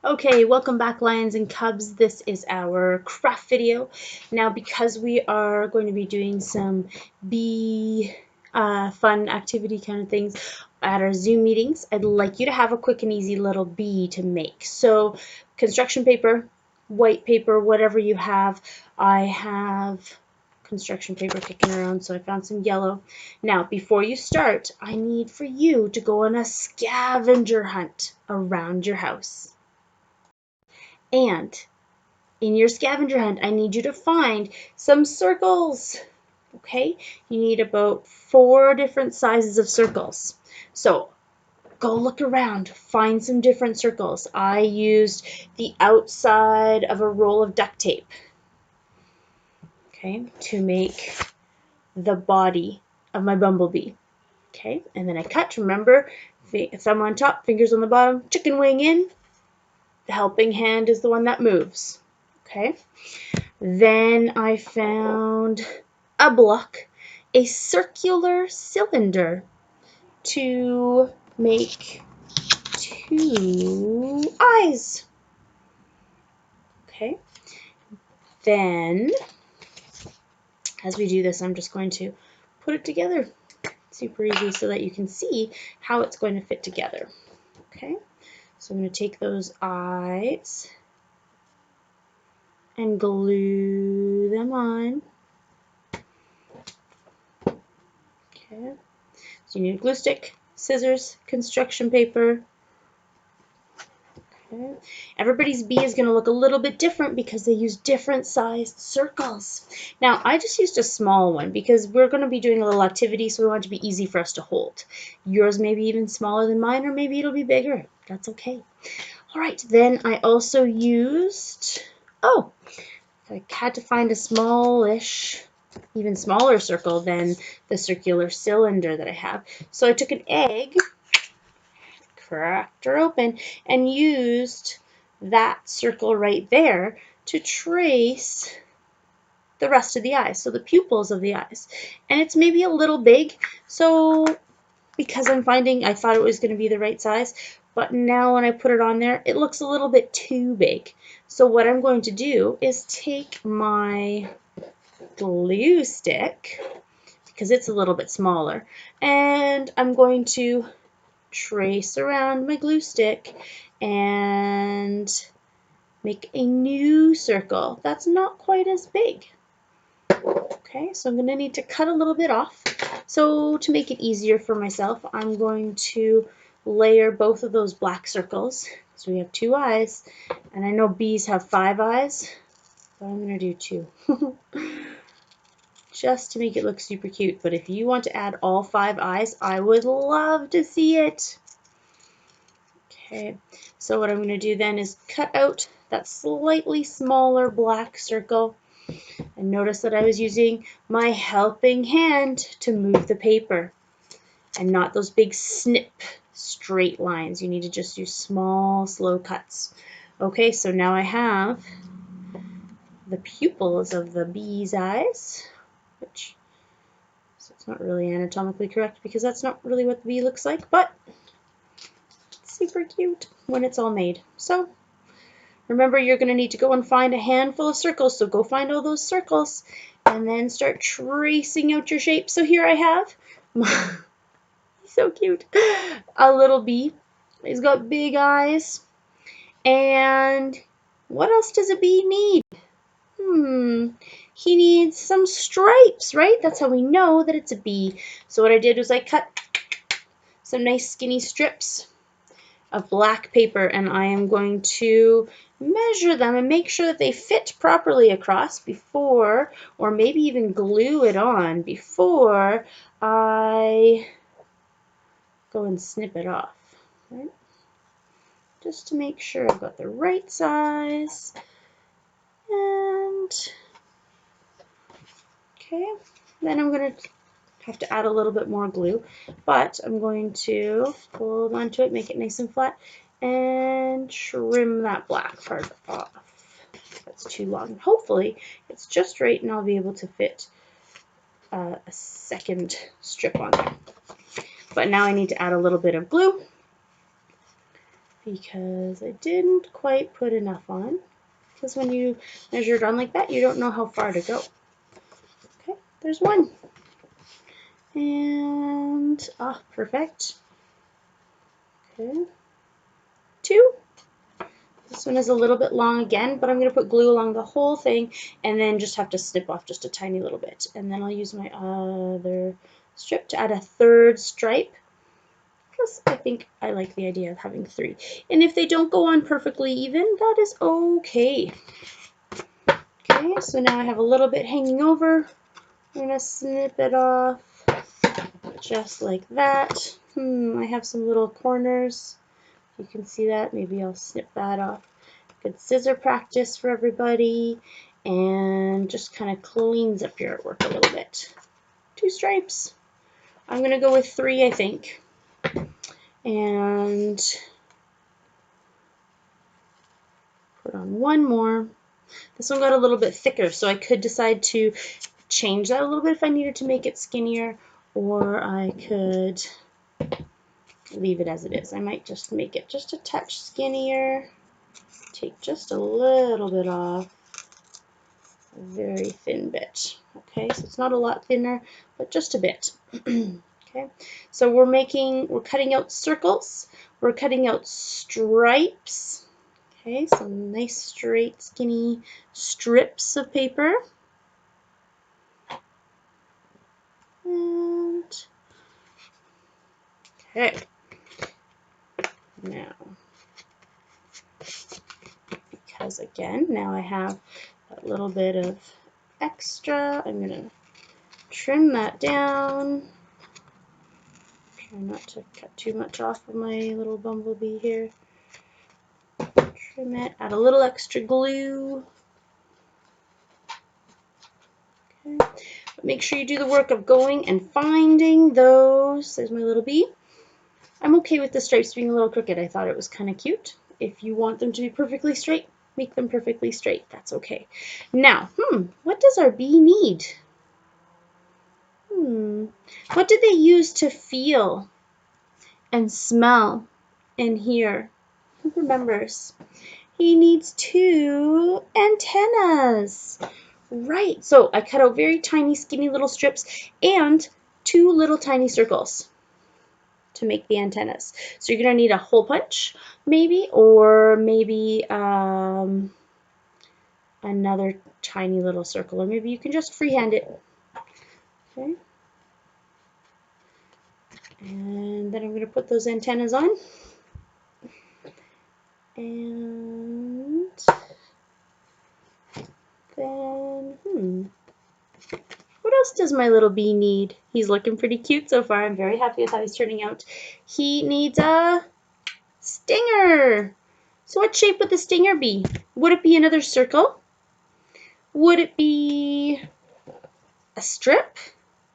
Okay, welcome back, lions and cubs. This is our craft video. Now, because we are going to be doing some bee fun activity kind of things at our Zoom meetings, I'd like you to have a quick and easy little bee to make. So, construction paper, white paper, whatever you have. I have construction paper kicking around, so I found some yellow. Now, before you start, I need for you to go on a scavenger hunt around your house. And in your scavenger hunt, I need you to find some circles. Okay? You need about 4 different sizes of circles. So go look around, find some different circles. I used the outside of a roll of duct tape, okay, to make the body of my bumblebee. Okay, and then I cut, remember, thumb on top, fingers on the bottom, chicken wing in. The helping hand is the one that moves. Okay. Then I found a block, a circular cylinder to make 2 eyes. Okay. Then, as we do this, I'm just going to put it together super easy so that you can see how it's going to fit together. Okay. So I'm going to take those eyes and glue them on. Okay. So you need a glue stick, scissors, construction paper. Okay. Everybody's bee is going to look a little bit different because they use different sized circles. Now, I just used a small one because we're going to be doing a little activity, so we want it to be easy for us to hold. Yours may be even smaller than mine, or maybe it'll be bigger. That's okay. All right, then I also used, I had to find a smallish, even smaller circle than the circular cylinder that I have. So I took an egg, cracked her open, and used that circle right there to trace the rest of the eyes, so the pupils of the eyes. And it's maybe a little big, so because I thought it was going to be the right size, but now when I put it on there, it looks a little bit too big. So what I'm going to do is take my glue stick, because it's a little bit smaller, and I'm going to trace around my glue stick and make a new circle that's not quite as big. Okay, so I'm going to need to cut a little bit off. So to make it easier for myself, I'm going to layer both of those black circles. So we have 2 eyes, and I know bees have 5 eyes, but I'm going to do 2. Just to make it look super cute. But if you want to add all 5 eyes, I would love to see it. Okay, so what I'm going to do then is cut out that slightly smaller black circle. And notice that I was using my helping hand to move the paper and not those big snip straight lines. You need to just use small, slow cuts. Okay, so now I have the pupils of the bee's eyes, which so it's not really anatomically correct because that's not really what the bee looks like, but it's super cute when it's all made. So remember, you're going to need to go and find a handful of circles, so go find all those circles and then start tracing out your shape. So here I have, so cute, a little bee. He's got big eyes. And what else does a bee need? He needs some stripes, right? That's how we know that it's a bee. So what I did was I cut some nice skinny strips of black paper, and I am going to measure them and make sure that they fit properly across before, or maybe even glue it on before I go and snip it off, right? Just to make sure I've got the right size. And okay, then I'm going to have to add a little bit more glue, but I'm going to hold onto it, make it nice and flat, and trim that black part off. That's too long. Hopefully it's just right and I'll be able to fit a second strip on there. But now I need to add a little bit of glue. because I didn't quite put enough on. Because when you measure it on like that, you don't know how far to go. Okay, there's one. And, perfect. Okay, two. This one is a little bit long again, but I'm going to put glue along the whole thing and then just have to snip off just a tiny little bit. And then I'll use my other strip to add a third stripe. Plus, I think I like the idea of having 3. And if they don't go on perfectly even, that is okay. Okay, so now I have a little bit hanging over. I'm going to snip it off just like that. I have some little corners. You can see that. Maybe I'll snip that off. Good scissor practice for everybody, and just kind of cleans up your artwork a little bit. 2 stripes. I'm going to go with 3, I think. And put on one more. This one got a little bit thicker, so I could decide to change that a little bit if I needed to make it skinnier, or I could leave it as it is. I might just make it just a touch skinnier. Take just a little bit off. A very thin bit. Okay, so it's not a lot thinner, but just a bit. Okay, so we're cutting out circles, we're cutting out stripes. Okay, some nice straight skinny strips of paper. And okay, now, because again, now I have a little bit of extra, I'm going to trim that down. Try not to cut too much off of my little bumblebee here. Trim it, add a little extra glue. Okay. But make sure you do the work of going and finding those. There's my little bee. I'm okay with the stripes being a little crooked. I thought it was kind of cute. If you want them to be perfectly straight, make them perfectly straight. That's okay. Now, what does our bee need? What did they use to feel and smell and hear? Who remembers? He needs 2 antennas. Right, so I cut out very tiny, skinny little strips and 2 little tiny circles to make the antennas. So you're going to need a hole punch, maybe, or maybe another tiny little circle, or maybe you can just freehand it. Okay. And then I'm going to put those antennas on. And then, what else does my little bee need? He's looking pretty cute so far. I'm very happy with how he's turning out. He needs a stinger. So what shape would the stinger be? Would it be another circle? Would it be a strip?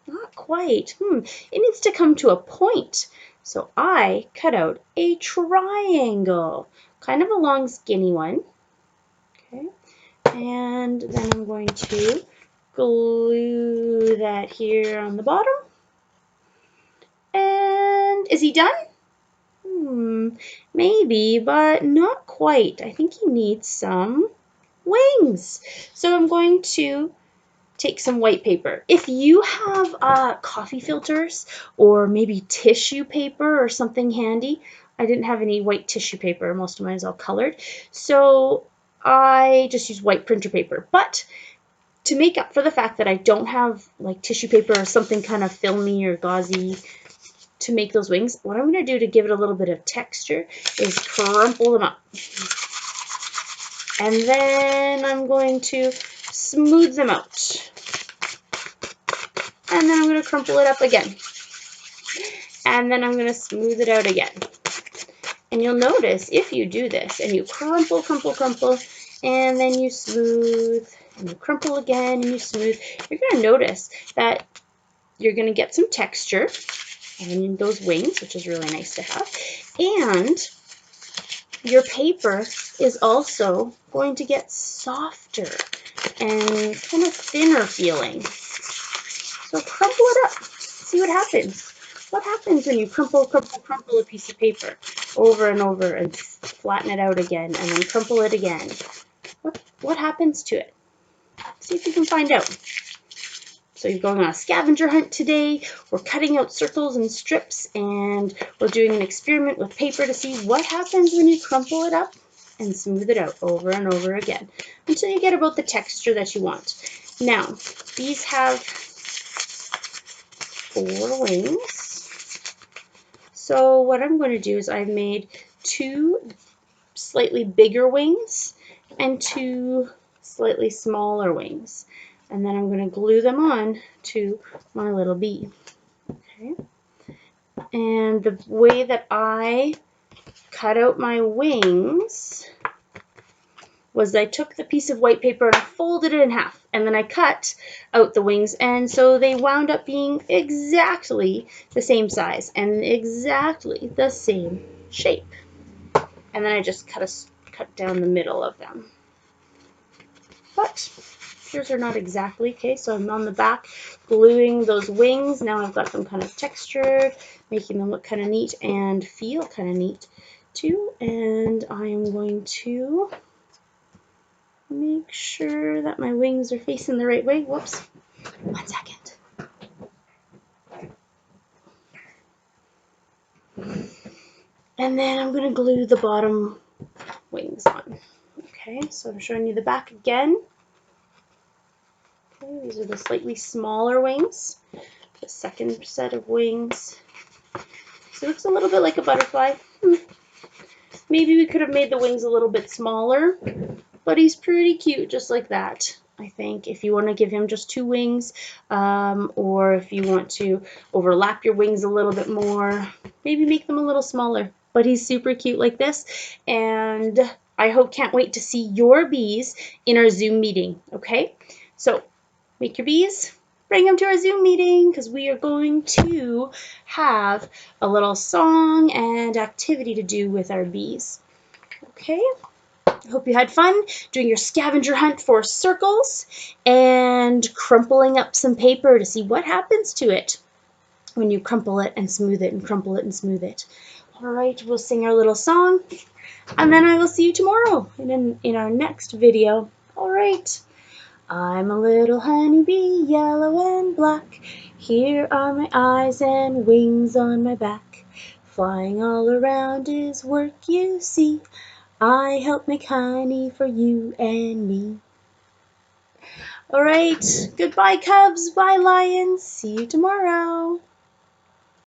Not quite. It needs to come to a point. So I cut out a triangle. Kind of a long, skinny one. Okay. And then I'm going to glue that here on the bottom. And is he done? Maybe, but not quite. I think he needs some wings. So I'm going to take some white paper. If you have coffee filters or maybe tissue paper or something handy, I didn't have any white tissue paper. Most of mine is all colored. So I just use white printer paper. But to make up for the fact that I don't have like tissue paper or something kind of filmy or gauzy to make those wings, what I'm going to do to give it a little bit of texture is crumple them up. And then I'm going to smooth them out. And then I'm going to crumple it up again. And then I'm going to smooth it out again. And you'll notice if you do this and you crumple, crumple, crumple, and then you smooth, and you crumple again and you smooth, you're going to notice that you're going to get some texture and those wings, which is really nice to have. And your paper is also going to get softer and kind of thinner feeling. So crumple it up. See what happens. What happens when you crumple, crumple, crumple a piece of paper? over and over and flatten it out again and then crumple it again. What happens to it? See if you can find out. So you're going on a scavenger hunt today. We're cutting out circles and strips, and we're doing an experiment with paper to see what happens when you crumple it up and smooth it out over and over again until you get about the texture that you want. Now, these have 4 wings. So what I'm going to do is I've made 2 slightly bigger wings and 2 slightly smaller wings. And then I'm going to glue them on to my little bee. Okay. And the way that I cut out my wings was I took the piece of white paper and I folded it in half, and then I cut out the wings, and so they wound up being exactly the same size and exactly the same shape. And then I just cut down the middle of them. But yours are not exactly. Okay, so I'm on the back gluing those wings. Now I've got them kind of textured, making them look kind of neat and feel kind of neat too. And I'm going to make sure that my wings are facing the right way. Whoops. 1 second. And then I'm going to glue the bottom wings on. Okay, so I'm showing you the back again. Okay, these are the slightly smaller wings. The second set of wings. So it looks a little bit like a butterfly. Maybe we could have made the wings a little bit smaller, but he's pretty cute just like that, I think. If you want to give him just 2 wings, or if you want to overlap your wings a little bit more, maybe make them a little smaller. But he's super cute like this, and I can't wait to see your bees in our Zoom meeting, okay? So make your bees, bring them to our Zoom meeting, because we are going to have a little song and activity to do with our bees. Okay, I hope you had fun doing your scavenger hunt for circles and crumpling up some paper to see what happens to it when you crumple it and smooth it and crumple it and smooth it. All right, we'll sing our little song, and then I will see you tomorrow in our next video. All right. I'm a little honeybee, yellow and black. Here are my eyes and wings on my back. Flying all around is work, you see. I help make honey for you and me. All right, goodbye, cubs. Bye, lions. See you tomorrow.